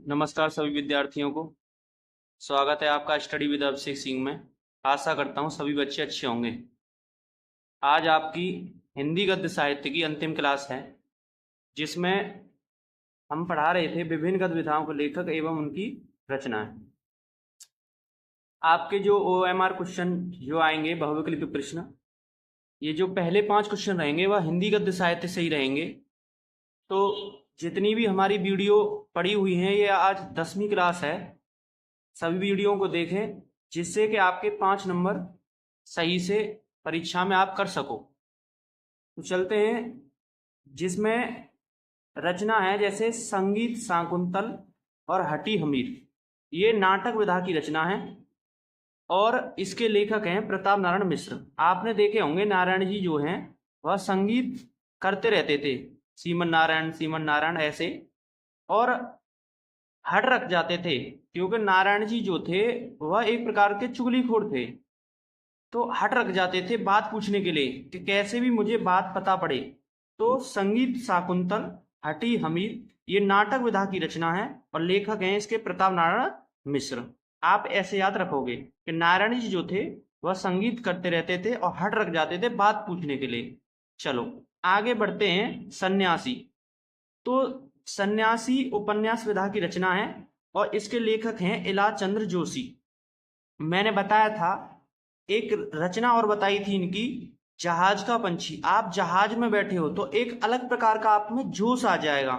नमस्कार सभी विद्यार्थियों को। स्वागत है आपका स्टडी विद अभिषेक सिंह में। आशा करता हूँ सभी बच्चे अच्छे होंगे। आज आपकी हिंदी गद्य साहित्य की अंतिम क्लास है, जिसमें हम पढ़ा रहे थे विभिन्न गद्य विधाओं के लेखक एवं उनकी रचनाएं। आपके जो OMR क्वेश्चन जो आएंगे, बहुविकल्पी प्रश्न, ये जो पहले 5 क्वेश्चन रहेंगे वह हिंदी गद्य साहित्य से ही रहेंगे। तो जितनी भी हमारी वीडियो पड़ी हुई हैं, ये आज 10वीं क्लास है। सभी वीडियो को देखें जिससे कि आपके 5 नंबर सही से परीक्षा में आप कर सको। तो चलते हैं, जिसमें रचना है जैसे संगीत शाकुंतल और हटी हमीर। ये नाटक विधा की रचना है और इसके लेखक हैं प्रताप नारायण मिश्र। आपने देखे होंगे नारायण जी जो हैं वह संगीत करते रहते थे, सीमन नारायण ऐसे, और हट रख जाते थे क्योंकि नारायण जी जो थे वह एक प्रकार के चुगलीखोर थे। तो हट रख जाते थे बात पूछने के लिए कि कैसे भी मुझे बात पता पड़े। तो संगीत शाकुंतल हटी हमीर ये नाटक विधा की रचना है और लेखक हैं इसके प्रताप नारायण मिश्र। आप ऐसे याद रखोगे कि नारायण जी जो थे वह संगीत करते रहते थे और हट रख जाते थे बात पूछने के लिए। चलो आगे बढ़ते हैं। सन्यासी, तो सन्यासी उपन्यास विधा की रचना है और इसके लेखक हैं इलाज चंद्र जोशी। मैंने बताया था, एक रचना और बताई थी इनकी, जहाज का पंछी। आप जहाज में बैठे हो तो एक अलग प्रकार का आप में जोश आ जाएगा।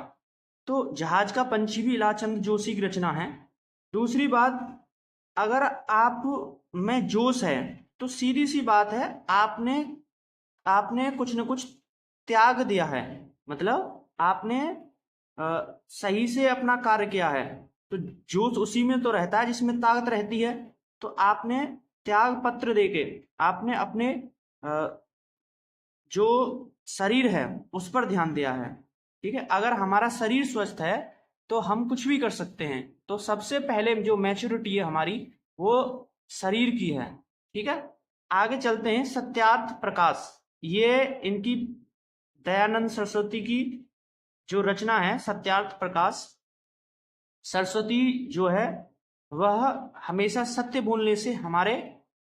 तो जहाज का पंछी भी इलाज चंद्र जोशी की रचना है। दूसरी बात, अगर आप में जोश है तो सीधी सी बात है, आपने कुछ न कुछ त्याग दिया है, मतलब आपने सही से अपना कार्य किया है। तो जोश उसी में तो रहता है जिसमें ताकत रहती है। तो आपने त्याग पत्र देके आपने अपने जो शरीर है उस पर ध्यान दिया है। ठीक है, अगर हमारा शरीर स्वस्थ है तो हम कुछ भी कर सकते हैं। तो सबसे पहले जो मैच्योरिटी है हमारी वो शरीर की है। ठीक है, आगे चलते हैं। सत्यार्थ प्रकाश, ये इनकी दयानंद सरस्वती की जो रचना है सत्यार्थ प्रकाश। सरस्वती जो है वह हमेशा सत्य बोलने से हमारे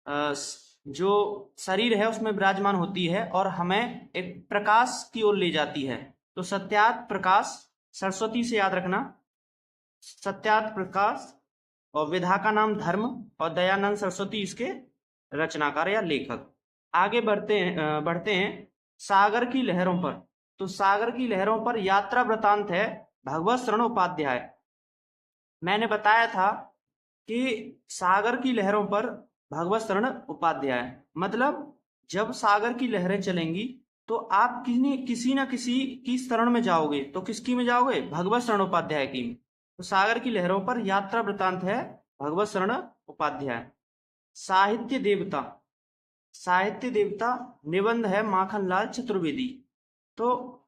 जो शरीर है उसमें विराजमान होती है और हमें एक प्रकाश की ओर ले जाती है। तो सत्यार्थ प्रकाश सरस्वती से याद रखना, सत्यार्थ प्रकाश, और विधा का नाम धर्म, और दयानंद सरस्वती इसके रचनाकार या लेखक। आगे बढ़ते हैं सागर की लहरों पर। तो सागर की लहरों पर यात्रा वृतांत है भगवत शरण उपाध्याय। मैंने बताया था कि सागर की लहरों पर भगवत शरण उपाध्याय, मतलब जब सागर की लहरें चलेंगी तो आप किसी न किसी की शरण में जाओगे। तो किसकी में जाओगे? भगवत शरण उपाध्याय की। तो सागर की लहरों पर यात्रा वृतांत है भगवत शरण उपाध्याय। साहित्य देवता, साहित्य देवता निबंध है माखनलाल चतुर्वेदी। तो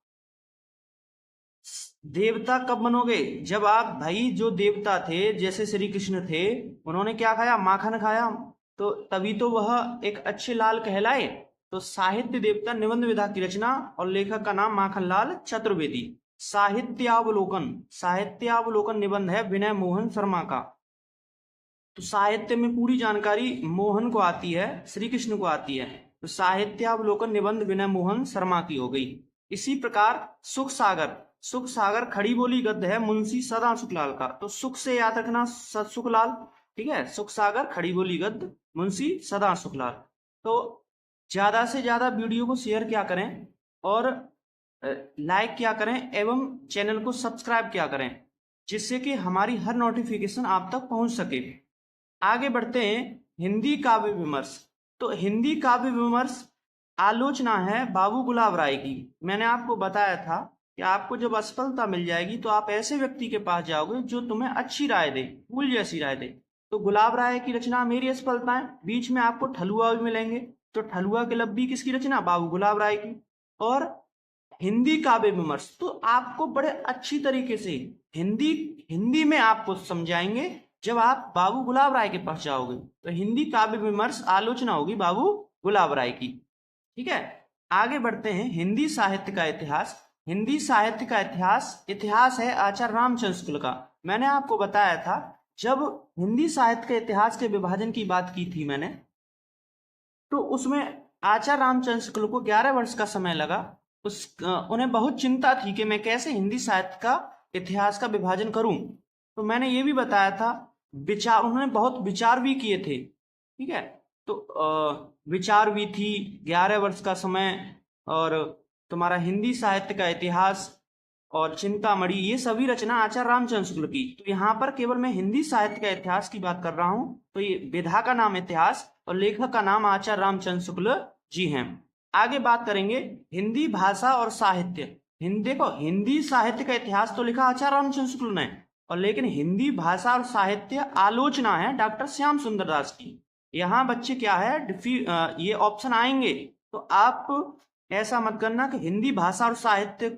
देवता कब बनोगे? जब आप, भाई जो देवता थे जैसे श्री कृष्ण थे, उन्होंने क्या खाया? माखन खाया। तो तभी तो वह एक अच्छे लाल कहलाए। तो साहित्य देवता निबंध विधा की रचना और लेखक का नाम माखनलाल चतुर्वेदी। साहित्यावलोकन, साहित्यावलोकन निबंध है विनय मोहन शर्मा का। तो साहित्य में पूरी जानकारी मोहन को आती है, श्री कृष्ण को आती है। तो साहित्यावलोकन निबंध विनय मोहन शर्मा की हो गई। इसी प्रकार सुख सागर, सुख सागर खड़ी बोली गद्य है मुंशी सदा सुखलाल का। तो सुख से याद रखना सुखलाल। ठीक है, सुख सागर खड़ी बोली गद्य मुंशी सदा सुखलाल। तो ज्यादा से ज्यादा वीडियो को शेयर क्या करें और लाइक क्या करें एवं चैनल को सब्सक्राइब क्या करें, जिससे कि हमारी हर नोटिफिकेशन आप तक पहुंच सके। आगे बढ़ते हैं। हिंदी काव्य विमर्श, तो हिंदी काव्य विमर्श आलोचना है बाबू गुलाब राय की। मैंने आपको बताया था कि आपको जब असफलता मिल जाएगी तो आप ऐसे व्यक्ति के पास जाओगे जो तुम्हें अच्छी राय दे, फूल जैसी राय दे। तो गुलाब राय की रचना मेरी असफलताएं, बीच में आपको ठलुआ भी मिलेंगे। तो ठलुआ के लब्बी किसकी रचना? बाबू गुलाब राय की। और हिंदी काव्य विमर्श तो आपको बड़े अच्छी तरीके से हिंदी में आपको समझाएंगे जब आप बाबू गुलाब राय के पास जाओगे। तो हिंदी काव्य विमर्श आलोचना होगी बाबू गुलाब राय की। ठीक है, आगे बढ़ते हैं। हिंदी साहित्य का इतिहास, हिंदी साहित्य का इतिहास है आचार्य रामचंद्र शुक्ल का। मैंने आपको बताया था जब हिंदी साहित्य के इतिहास के विभाजन की बात की थी मैंने, तो उसमें आचार्य रामचंद्र शुक्ल को 11 वर्ष का समय लगा। उन्हें बहुत चिंता थी कि मैं कैसे हिंदी साहित्य का इतिहास का विभाजन करूं। तो मैंने ये भी बताया था उन्होंने बहुत विचार भी किए थे, ठीक है। तो विचार भी थी, 11 वर्ष का समय, और तुम्हारा हिंदी साहित्य का इतिहास और चिंतामणि, ये सभी रचना आचार्य रामचंद्र शुक्ल की। तो यहाँ पर केवल मैं हिंदी साहित्य का इतिहास की बात कर रहा हूँ। तो ये विधा का नाम इतिहास और लेखक का नाम आचार्य रामचंद्र शुक्ल जी हैं। आगे बात करेंगे हिंदी भाषा और साहित्य। हिंदी साहित्य का इतिहास तो लिखा आचार्य रामचंद्र शुक्ल ने, और लेकिन हिंदी भाषा और साहित्य आलोचना है डॉक्टर श्याम सुंदर दास की। यहाँ बच्चे क्या है, ये ऑप्शन आएंगे तो आप ऐसा मत करना कि हिंदी भाषा और साहित्य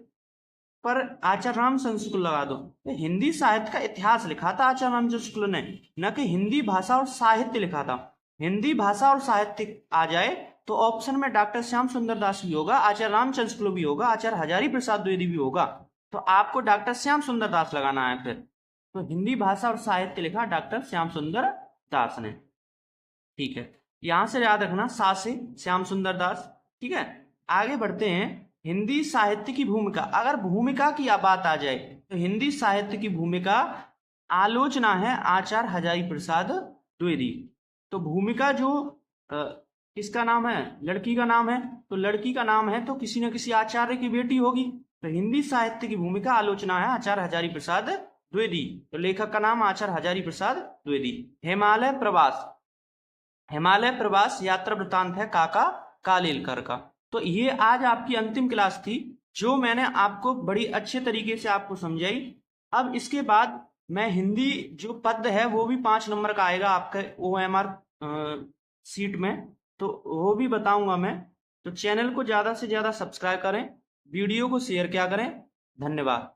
पर आचार्य रामचंद्र शुक्ल लगा दो। हिंदी साहित्य का इतिहास लिखा था आचार्य रामचंद्र शुक्ल ने, न कि हिंदी भाषा और साहित्य लिखा था। हिंदी भाषा और साहित्य आ जाए तो ऑप्शन में डॉक्टर श्याम सुंदर दास भी होगा, आचार्य रामचंद्र शुक्ल भी होगा, आचार्य हजारी प्रसाद द्विवेदी भी होगा। तो आपको डॉक्टर श्याम सुंदर दास लगाना है फिर। तो हिंदी भाषा और साहित्य लिखा डॉक्टर श्याम सुंदर दास ने, ठीक है। यहां से याद रखना सा से श्याम सुंदर दास, ठीक है। आगे बढ़ते हैं, हिंदी साहित्य की भूमिका। अगर भूमिका की बात आ जाए तो हिंदी साहित्य की भूमिका आलोचना है आचार्य हजारी प्रसाद द्विवेदी। तो भूमिका जो किसका नाम है, लड़की का नाम है, तो लड़की का नाम है तो किसी न किसी आचार्य की बेटी होगी। तो हिंदी साहित्य की भूमिका आलोचना है आचार्य हजारी प्रसाद द्विवेदी। तो लेखक का नाम आचार्य हजारी प्रसाद द्विवेदी। हिमालय प्रवास यात्रा वृत्तांत है काका कालेलकर का। तो ये आज आपकी अंतिम क्लास थी, जो मैंने आपको बड़ी अच्छे तरीके से आपको समझाई। अब इसके बाद मैं हिंदी जो पद है वो भी 5 नंबर का आएगा आपके OMR सीट में, तो वो भी बताऊंगा मैं। तो चैनल को ज़्यादा से ज़्यादा सब्सक्राइब करें, वीडियो को शेयर क्या करें। धन्यवाद।